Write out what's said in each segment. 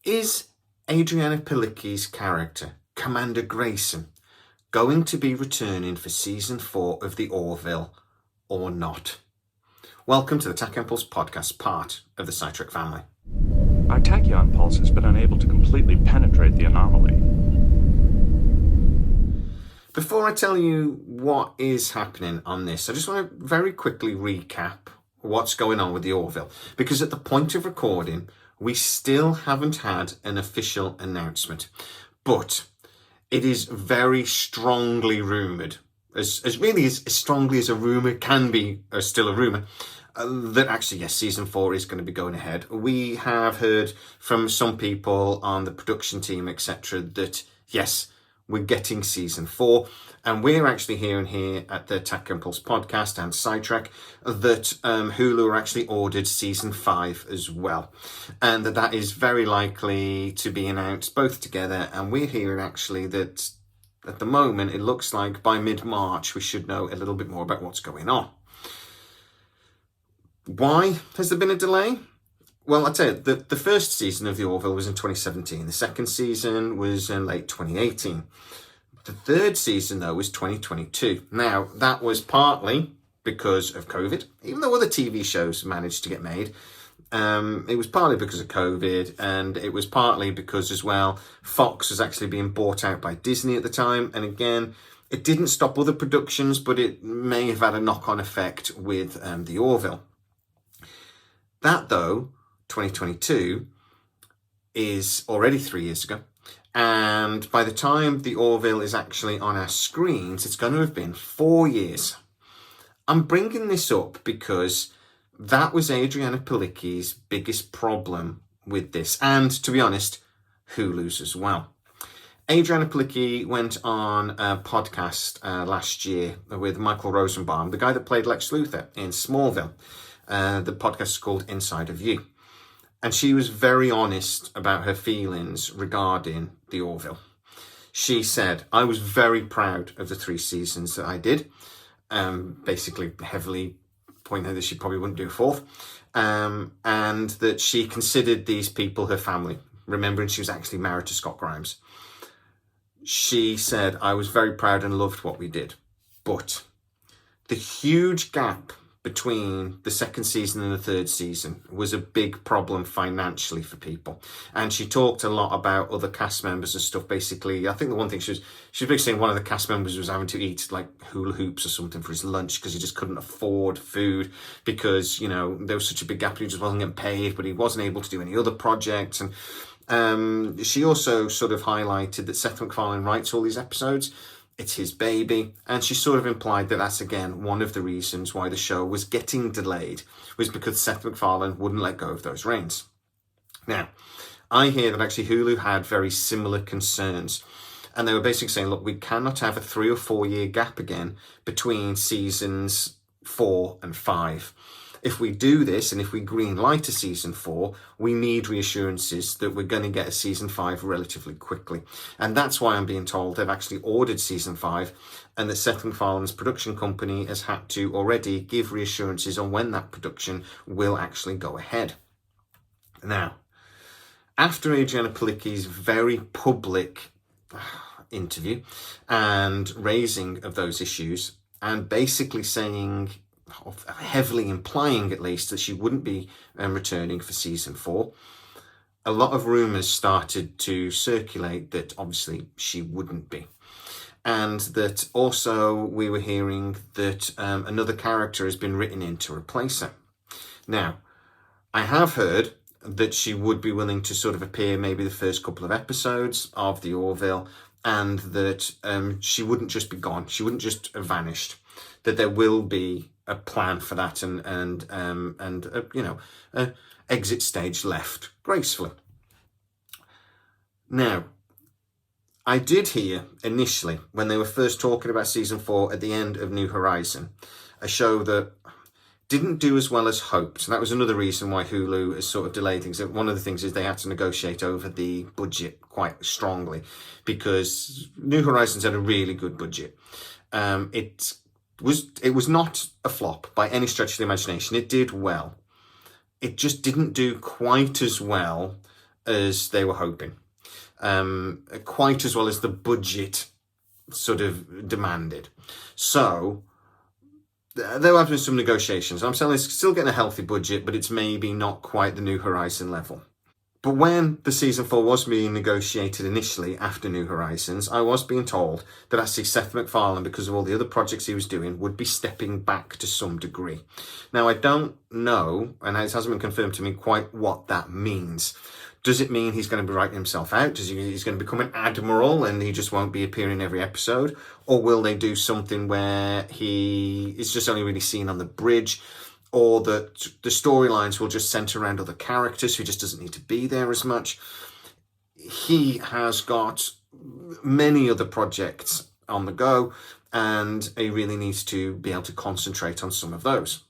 Is Adrianna Palicki's character, Commander Grayson, going to be returning for season 4 of the Orville or not? Welcome to the Tach Impulse podcast, part of the scitrek family. Our tachyon pulse has been unable to completely penetrate the anomaly. Before I tell you what is happening on this, I just want to very quickly recap what's going on with the Orville, because at the point of recording, we still haven't had an official announcement, but it is very strongly rumoured, as strongly as a rumour can be, or still a rumour, that actually, yes, season 4 is going to be going ahead. We have heard from some people on the production team, etc., that yes, we're getting season 4, and we're actually hearing here at the Tach Impulse podcast and scitrek that Hulu are actually ordered season 5 as well, and that is very likely to be announced both together. And we're hearing actually that at the moment it looks like by mid-March we should know a little bit more about what's going on. Why has there been a delay? Well, I'll tell you, the first season of the Orville was in 2017. The second season was in late 2018. The third season, though, was 2022. Now, that was partly because of COVID, even though other TV shows managed to get made. It was partly because of COVID, and it was partly because, as well, Fox was actually being bought out by Disney at the time. And again, it didn't stop other productions, but it may have had a knock-on effect with the Orville. That, though, 2022 is already 3 years ago, and by the time the Orville is actually on our screens, it's going to have been 4 years. I'm bringing this up because that was Adrianna Palicki's biggest problem with this, and to be honest, Hulu's as well. Adrianna Palicki went on a podcast last year with Michael Rosenbaum, the guy that played Lex Luthor in Smallville. The podcast is called Inside of You. And she was very honest about her feelings regarding the Orville. She said, I was very proud of the 3 seasons that I did. Basically heavily pointing out that she probably wouldn't do a 4th. And that she considered these people her family, remembering she was actually married to Scott Grimes. She said, I was very proud and loved what we did. But the huge gap between the second season and the third season was a big problem financially for people. And she talked a lot about other cast members and stuff. Basically, I think the one thing she was basically saying one of the cast members was having to eat like hula hoops or something for his lunch because he just couldn't afford food because, you know, there was such a big gap and he just wasn't getting paid, but he wasn't able to do any other projects. And she also sort of highlighted that Seth McFarlane writes all these episodes. It's his baby, and she sort of implied that that's, again, one of the reasons why the show was getting delayed, was because Seth MacFarlane wouldn't let go of those reins. Now, I hear that actually Hulu had very similar concerns, and they were basically saying, look, we cannot have a 3 or 4 year gap again between seasons 4 and 5. If we do this, and if we green light a season 4, we need reassurances that we're going to get a season 5 relatively quickly. And that's why I'm being told they've actually ordered season 5, and that Seth MacFarlane's production company has had to already give reassurances on when that production will actually go ahead. Now, after Adrianna Palicki's very public interview and raising of those issues, and basically saying, heavily implying at least, that she wouldn't be returning for season 4, a lot of rumours started to circulate that obviously she wouldn't be. And that also we were hearing that another character has been written in to replace her. Now, I have heard that she would be willing to sort of appear maybe the first couple of episodes of the Orville, and that she wouldn't just be gone, she wouldn't just have vanished, that there will be a plan for that and exit stage left gracefully. Now, I did hear initially when they were first talking about season 4 at the end of New Horizon, a show that didn't do as well as hoped. And that was another reason why Hulu has sort of delayed things. One of the things is they had to negotiate over the budget quite strongly, because New Horizons had a really good budget. It was not a flop by any stretch of the imagination. It did well. It just didn't do quite as well as they were hoping, quite as well as the budget sort of demanded. So there have been some negotiations. I'm saying it's still getting a healthy budget, but it's maybe not quite the New Horizon level. But when the season 4 was being negotiated initially after New Horizons, I was being told that actually Seth MacFarlane, because of all the other projects he was doing, would be stepping back to some degree. Now, I don't know, and it hasn't been confirmed to me quite what that means. Does it mean he's going to be writing himself out? He's going to become an admiral and he just won't be appearing every episode? Or will they do something where he is just only really seen on the bridge? Or that the storylines will just centre around other characters who just doesn't need to be there as much? He has got many other projects on the go, and he really needs to be able to concentrate on some of those.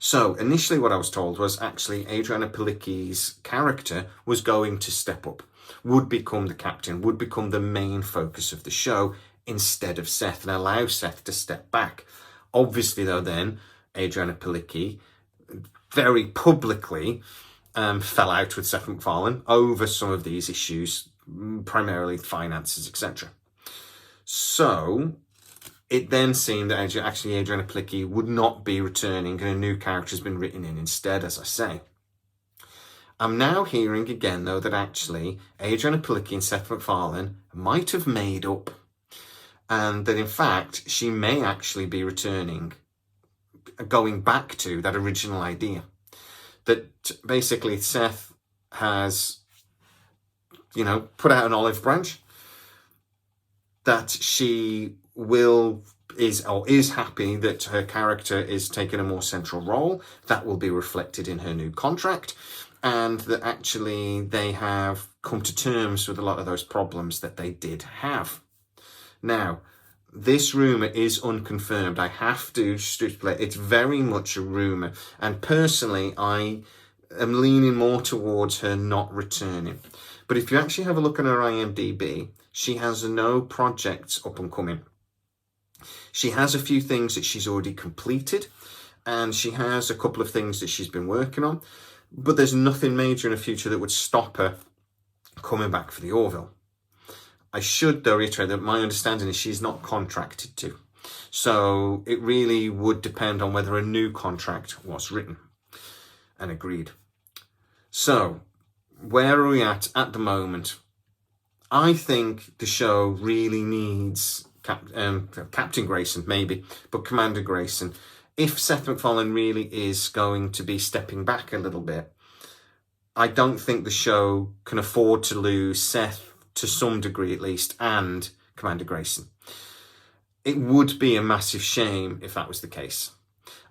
So initially what I was told was actually Adrianna Palicki's character was going to step up, would become the captain, would become the main focus of the show instead of Seth, and allow Seth to step back. Obviously, though, then Adrianna Palicki very publicly fell out with Seth MacFarlane over some of these issues, primarily finances, etc. So it then seemed that actually Adrianna Palicki would not be returning and a new character has been written in instead, as I say. I'm now hearing again, though, that actually Adrianna Palicki and Seth MacFarlane might have made up, and that in fact she may actually be returning, going back to that original idea. That basically Seth has, put out an olive branch, that she is happy that her character is taking a more central role. That will be reflected in her new contract, and that actually they have come to terms with a lot of those problems that they did have. Now, this rumour is unconfirmed. I have to stipulate it's very much a rumour, and personally I am leaning more towards her not returning. But if you actually have a look at her IMDb, she has no projects up and coming. She has a few things that she's already completed, and she has a couple of things that she's been working on, but there's nothing major in the future that would stop her coming back for the Orville. I should, though, reiterate that my understanding is she's not contracted to. So it really would depend on whether a new contract was written and agreed. So where are we at the moment? I think the show really needs Captain Grayson, maybe, but Commander Grayson. If Seth MacFarlane really is going to be stepping back a little bit, I don't think the show can afford to lose Seth, to some degree at least, and Commander Grayson. It would be a massive shame if that was the case.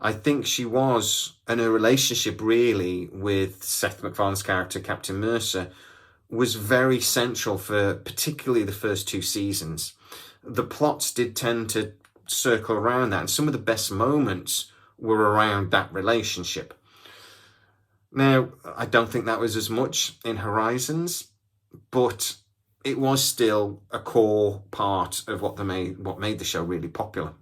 I think she was, and her relationship really with Seth MacFarlane's character, Captain Mercer, was very central for particularly the first 2 seasons. The plots did tend to circle around that, and some of the best moments were around that relationship. Now, I don't think that was as much in Horizons, but it was still a core part of what made the show really popular.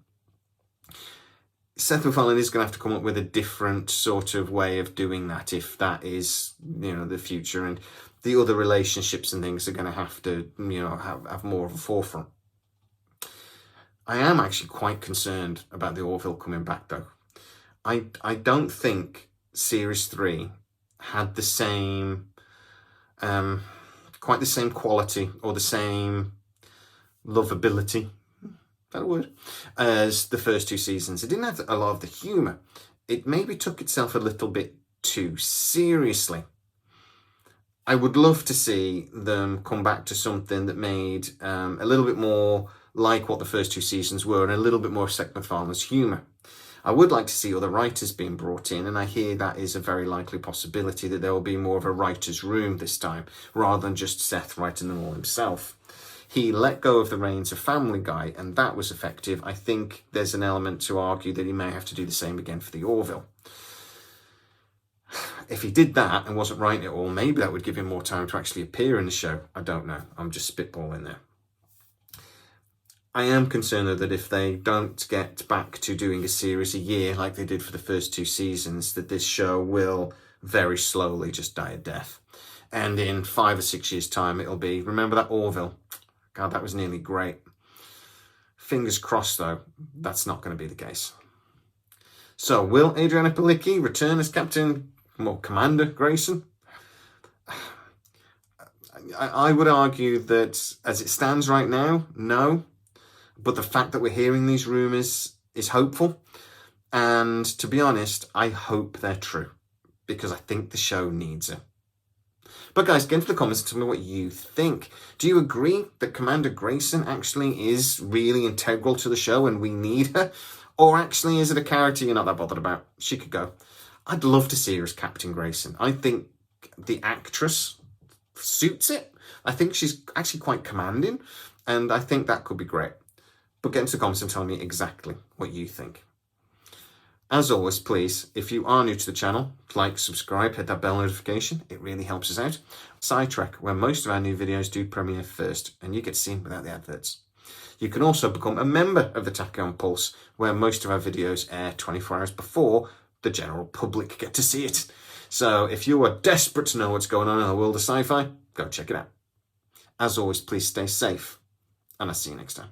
Seth MacFarlane is going to have to come up with a different sort of way of doing that if that is, the future, and the other relationships and things are going to have to, have more of a forefront. I am actually quite concerned about the Orville coming back, though. I don't think Series 3 had the same, quite the same quality or the same lovability, that a word, as the first 2 seasons. It didn't have a lot of the humour. It maybe took itself a little bit too seriously. I would love to see them come back to something that made a little bit more like what the first 2 seasons were, and a little bit more Seth MacFarlane's humour. I would like to see other writers being brought in, and I hear that is a very likely possibility, that there will be more of a writer's room this time, rather than just Seth writing them all himself. He let go of the reins of Family Guy, and that was effective. I think there's an element to argue that he may have to do the same again for the Orville. If he did that and wasn't writing it all, maybe that would give him more time to actually appear in the show. I don't know. I'm just spitballing there. I am concerned, though, that if they don't get back to doing a series a year like they did for the first 2 seasons, that this show will very slowly just die a death. And in 5 or 6 years' time, it'll be, remember that Orville? God, that was nearly great. Fingers crossed, though, that's not going to be the case. So, will Adrianna Palicki return as Commander Grayson? I would argue that as it stands right now, no. But the fact that we're hearing these rumours is hopeful. And to be honest, I hope they're true, because I think the show needs it. But guys, get into the comments and tell me what you think. Do you agree that Commander Grayson actually is really integral to the show and we need her? Or actually is it a character you're not that bothered about? She could go. I'd love to see her as Captain Grayson. I think the actress suits it. I think she's actually quite commanding, and I think that could be great. But get into the comments and tell me exactly what you think. As always, please, if you are new to the channel, like, subscribe, hit that bell notification. It really helps us out. Scitrek, where most of our new videos do premiere first, and you get seen without the adverts. You can also become a member of the Tachyon Pulse, where most of our videos air 24 hours before the general public get to see it. So if you are desperate to know what's going on in the world of sci-fi, go check it out. As always, please stay safe, and I'll see you next time.